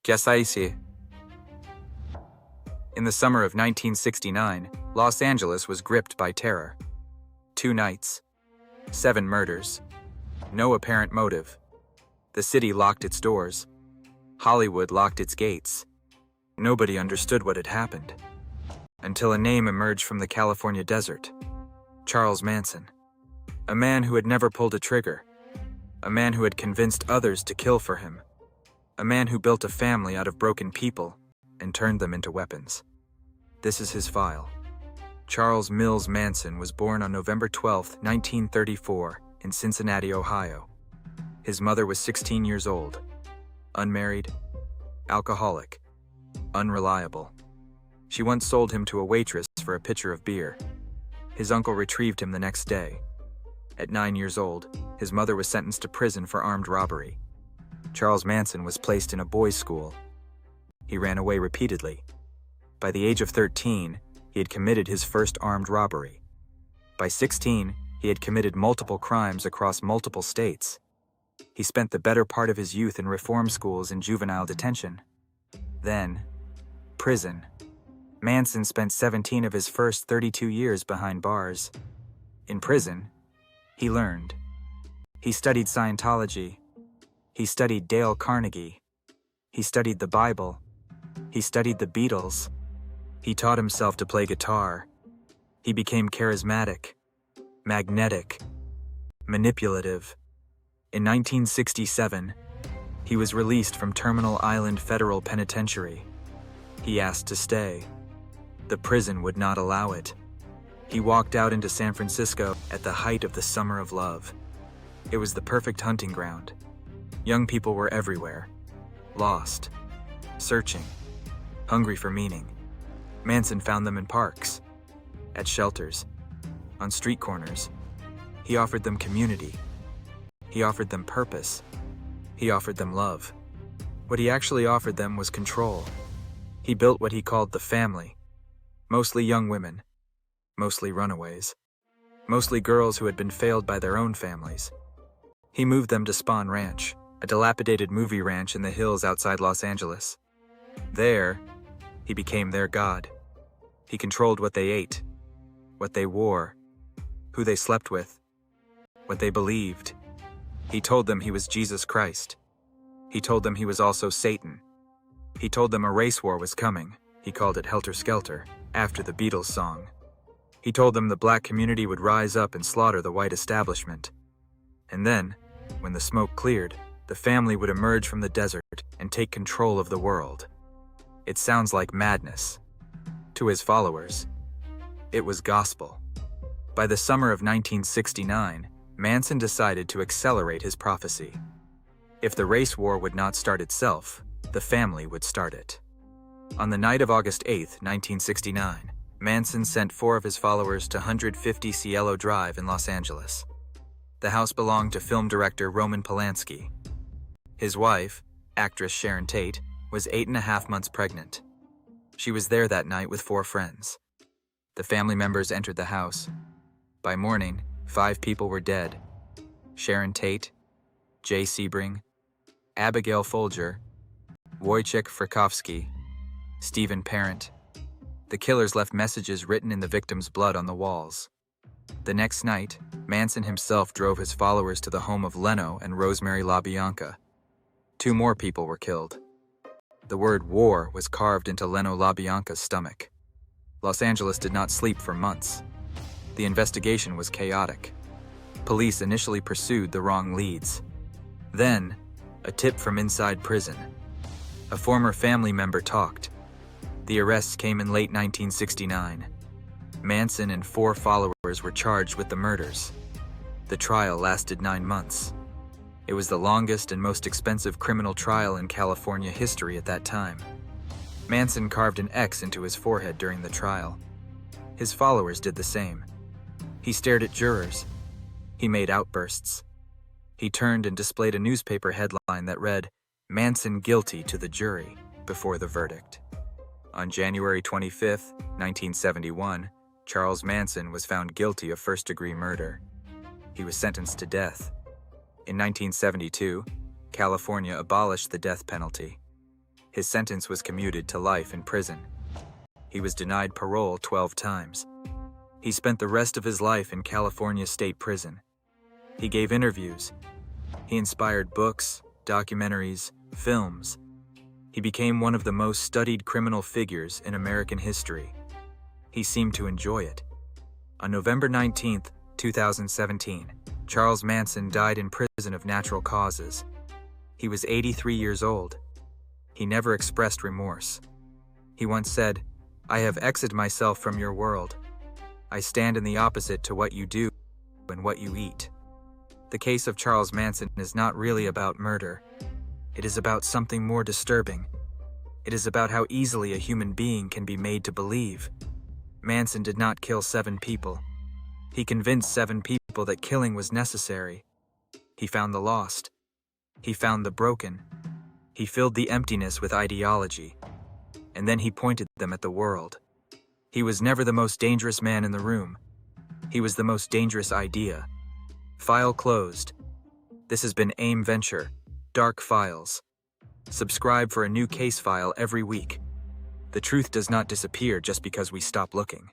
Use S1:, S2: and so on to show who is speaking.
S1: Guess I see. In the summer of 1969, Los Angeles was gripped by terror. 2 nights, 7 murders, no apparent motive. The city locked its doors. Hollywood locked its gates. Nobody understood what had happened, until a name emerged from the California desert. Charles Manson. A man who had never pulled a trigger. A man who had convinced others to kill for him. A man who built a family out of broken people and turned them into weapons. This is his file. Charles Mills Manson was born on November 12, 1934, in Cincinnati, Ohio. His mother was 16 years old, unmarried, alcoholic, unreliable. She once sold him to a waitress for a pitcher of beer. His uncle retrieved him the next day. At 9 years old, his mother was sentenced to prison for armed robbery. Charles Manson was placed in a boys' school. He ran away repeatedly. By the age of 13, he had committed his first armed robbery. By 16, he had committed multiple crimes across multiple states. He spent the better part of his youth in reform schools and juvenile detention. Then, prison. Manson spent 17 of his first 32 years behind bars. In prison, he learned. He studied Scientology. He studied Dale Carnegie. He studied the Bible. He studied the Beatles. He taught himself to play guitar. He became charismatic, magnetic, manipulative. In 1967, he was released from Terminal Island Federal Penitentiary. He asked to stay. The prison would not allow it. He walked out into San Francisco at the height of the summer of love. It was the perfect hunting ground. Young people were everywhere, lost, searching, hungry for meaning. Manson found them in parks, at shelters, on street corners. He offered them community. He offered them purpose. He offered them love. What he actually offered them was control. He built what he called the family. Mostly young women, mostly runaways, mostly girls who had been failed by their own families. He moved them to Spahn Ranch, a dilapidated movie ranch in the hills outside Los Angeles. There, he became their god. He controlled what they ate, what they wore, who they slept with, what they believed. He told them he was Jesus Christ. He told them he was also Satan. He told them a race war was coming. He called it Helter, Skelter, after the Beatles song. He told them the black community would rise up and slaughter the white establishment. And then, when the smoke cleared, the family would emerge from the desert and take control of the world. It sounds like madness. To his followers, it was gospel. By the summer of 1969, Manson decided to accelerate his prophecy. If the race war would not start itself, the family would start it. On the night of August 8, 1969, Manson sent 4 of his followers to 150 Cielo Drive in Los Angeles. The house belonged to film director Roman Polanski. His wife, actress Sharon Tate, was 8.5 months pregnant. She was there that night with 4 friends. The family members entered the house. By morning, 5 people were dead. Sharon Tate, Jay Sebring, Abigail Folger, Wojciech Frykowski, Stephen Parent. The killers left messages written in the victim's blood on the walls. The next night, Manson himself drove his followers to the home of Leno and Rosemary LaBianca. 2 more people were killed. The word war was carved into Leno LaBianca's stomach. Los Angeles did not sleep for months. The investigation was chaotic. Police initially pursued the wrong leads. Then, a tip from inside prison. A former family member talked. The arrests came in late 1969. Manson and 4 followers were charged with the murders. The trial lasted 9 months. It was the longest and most expensive criminal trial in California history at that time. Manson carved an X into his forehead during the trial. His followers did the same. He stared at jurors. He made outbursts. He turned and displayed a newspaper headline that read, "Manson guilty to the jury," before the verdict. On January 25, 1971, Charles Manson was found guilty of first-degree murder. He was sentenced to death. In 1972, California abolished the death penalty. His sentence was commuted to life in prison. He was denied parole 12 times. He spent the rest of his life in California State Prison. He gave interviews. He inspired books, documentaries, films. He became one of the most studied criminal figures in American history. He seemed to enjoy it. On November 19, 2017, Charles Manson died in prison of natural causes. He was 83 years old. He never expressed remorse. He once said, "I have exited myself from your world. I stand in the opposite to what you do and what you eat." The case of Charles Manson is not really about murder. It is about something more disturbing. It is about how easily a human being can be made to believe. Manson did not kill 7 people. He convinced 7 people that killing was necessary. He found the lost. He found the broken. He filled the emptiness with ideology. And then he pointed them at the world. He was never the most dangerous man in the room. He was the most dangerous idea. File closed. This has been AIM Venture, Dark Files. Subscribe for a new case file every week. The truth does not disappear just because we stop looking.